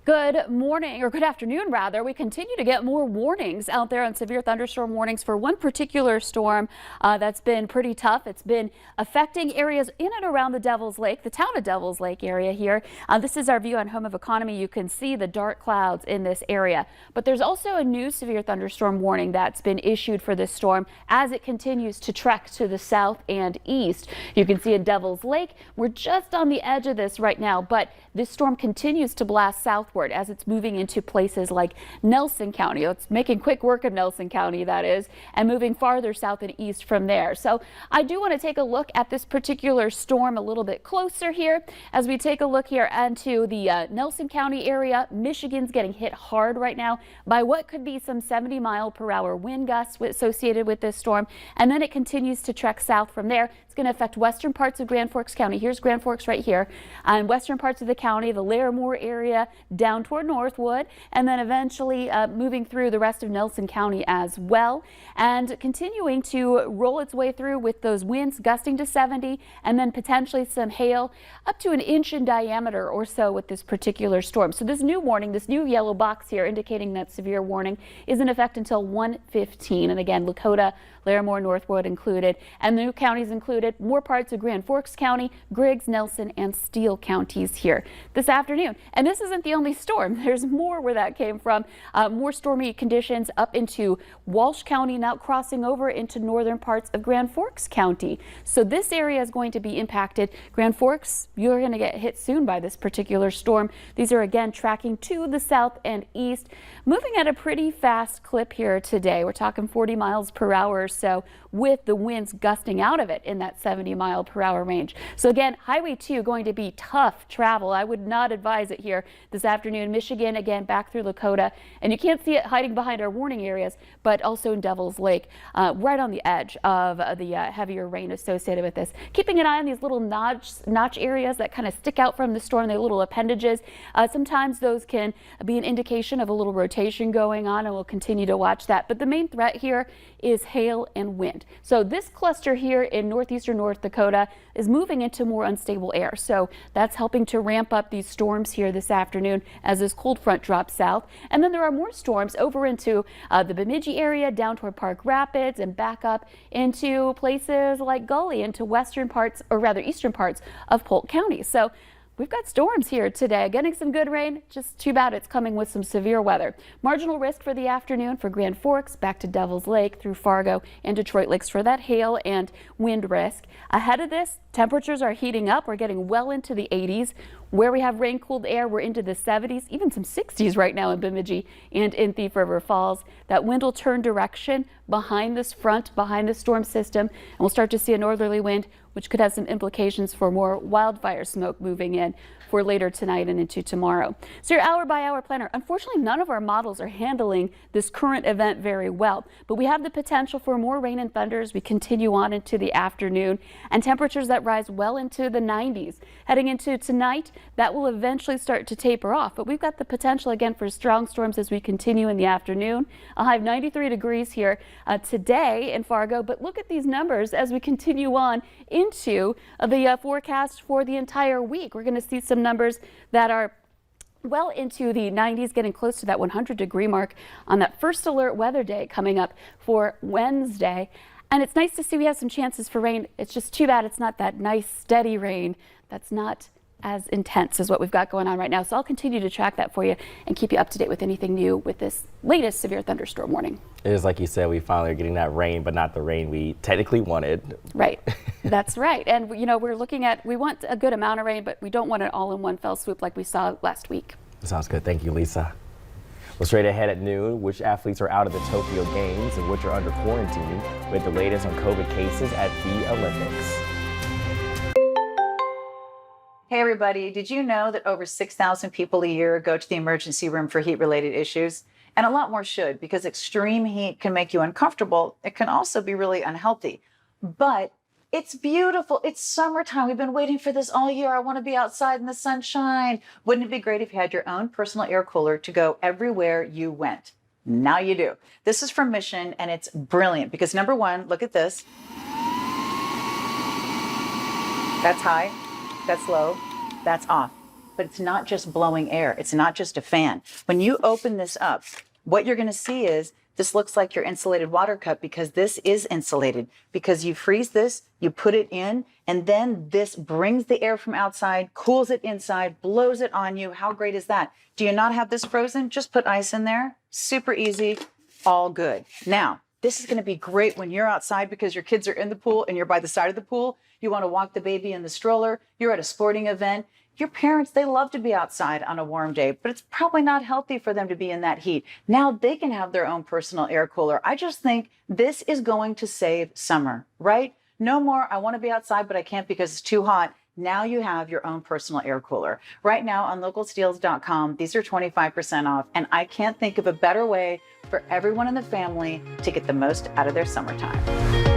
Good morning, or good afternoon rather. We continue to get more warnings out there on severe thunderstorm warnings for one particular storm that's been pretty tough. It's been affecting areas in and around the Devil's Lake, the town of Devil's Lake area here. This is our view on Home of Economy. You can see the dark clouds in this area, but there's also a new severe thunderstorm warning that's been issued for this storm as it continues to trek to the south and east. You can see in Devil's Lake, we're just on the edge of this right now, but this storm continues to blast southward as it's moving into places like Nelson County. It's making quick work of Nelson County, that is, and moving farther south and east from there. So I do want to take a look at this particular storm a little bit closer here as we take a look here into the Nelson County area. Michigan's getting hit hard right now by what could be some 70-mile-per-hour wind gusts associated with this storm, and then it continues to trek south from there. It's going to affect western parts of Grand Forks County. Here's Grand Forks right here, and western parts of the county, the Larimore area down toward Northwood, and then eventually moving through the rest of Nelson County as well, and continuing to roll its way through with those winds gusting to 70 and then potentially some hail up to an inch in diameter or so with this particular storm. So this new warning, this new yellow box here indicating that severe warning is in effect until 1:15, and again, Lakota, Larimore, Northwood included, and the new counties included more parts of Grand Forks County, Griggs, Nelson, and Steele counties here this afternoon. And this isn't the only storm. There's more where that came from. More stormy conditions up into Walsh County, now crossing over into northern parts of Grand Forks County. So this area is going to be impacted. Grand Forks, you're going to get hit soon by this particular storm. These are again tracking to the south and east, moving at a pretty fast clip here today. We're talking 40 miles per hour or so, with the winds gusting out of it in that 70-mile-per-hour range. So again, Highway 2 going to be tough travel. I would not advise it here this afternoon. Michigan, again, back through Lakota, and you can't see it hiding behind our warning areas, but also in Devil's Lake, right on the edge of the heavier rain associated with this. Keeping an eye on these little notch areas that kind of stick out from the storm, their little appendages. Sometimes those can be an indication of a little rotation going on, and we'll continue to watch that. But the main threat here is hail and wind. So this cluster here in northeastern North Dakota is moving into more unstable air. So that's helping to ramp up these storms here this afternoon as this cold front drops south. And then there are more storms over into the Bemidji area, down toward Park Rapids, and back up into places like Gully, into western parts, or rather eastern parts of Polk County. So we've got storms here today, getting some good rain, just too bad it's coming with some severe weather. Marginal risk for the afternoon for Grand Forks, back to Devil's Lake through Fargo and Detroit Lakes for that hail and wind risk. Ahead of this, temperatures are heating up. We're getting well into the 80s. Where we have rain-cooled air, we're into the 70s, even some 60s right now in Bemidji and in Thief River Falls. That wind will turn direction behind this front, behind the storm system, and we'll start to see a northerly wind, which could have some implications for more wildfire smoke moving in for later tonight and into tomorrow. So your hour-by-hour planner, unfortunately, none of our models are handling this current event very well, but we have the potential for more rain and thunder as we continue on into the afternoon, and temperatures that rise well into the 90s. Heading into tonight, that will eventually start to taper off, but we've got the potential again for strong storms as we continue in the afternoon. A high of 93 degrees here today in Fargo, but look at these numbers as we continue on into the forecast for the entire week. We're going to see some numbers that are well into the 90s, getting close to that 100-degree mark on that first alert weather day coming up for Wednesday. And it's nice to see we have some chances for rain. It's just too bad it's not that nice steady rain that's not as intense as what we've got going on right now. So I'll continue to track that for you and keep you up to date with anything new with this latest severe thunderstorm warning. It is like you said, we finally are getting that rain, but not the rain we technically wanted. Right. That's right. And you know, we want a good amount of rain, but we don't want it all in one fell swoop like we saw last week. Sounds good. Thank you, Lisa. Well, straight ahead at noon, which athletes are out of the Tokyo Games and which are under quarantine, with the latest on COVID cases at the Olympics. Hey everybody, did you know that over 6,000 people a year go to the emergency room for heat-related issues? And a lot more should, because extreme heat can make you uncomfortable. It can also be really unhealthy. But it's beautiful. It's summertime. We've been waiting for this all year. I want to be outside in the sunshine. Wouldn't it be great if you had your own personal air cooler to go everywhere you went? Now you do. This is from Mission, and it's brilliant because number one, look at this. That's high. That's low, that's off. but it's not just blowing air. It's not just a fan. When you open this up, what you're going to see is this looks like your insulated water cup because this is insulated, because you freeze this, you put it in, and then this brings the air from outside, cools it inside, blows it on you. How great is that? Do you not have this frozen? Just put ice in there. Super easy, all good. Now, this is going to be great when you're outside because your kids are in the pool and you're by the side of the pool. You want to walk the baby in the stroller. You're at a sporting event. Your parents, they love to be outside on a warm day, but it's probably not healthy for them to be in that heat. Now they can have their own personal air cooler. I just think this is going to save summer, right? No more, I want to be outside, but I can't because it's too hot. Now you have your own personal air cooler. Right now on localsteels.com, these are 25% off, and I can't think of a better way for everyone in the family to get the most out of their summertime.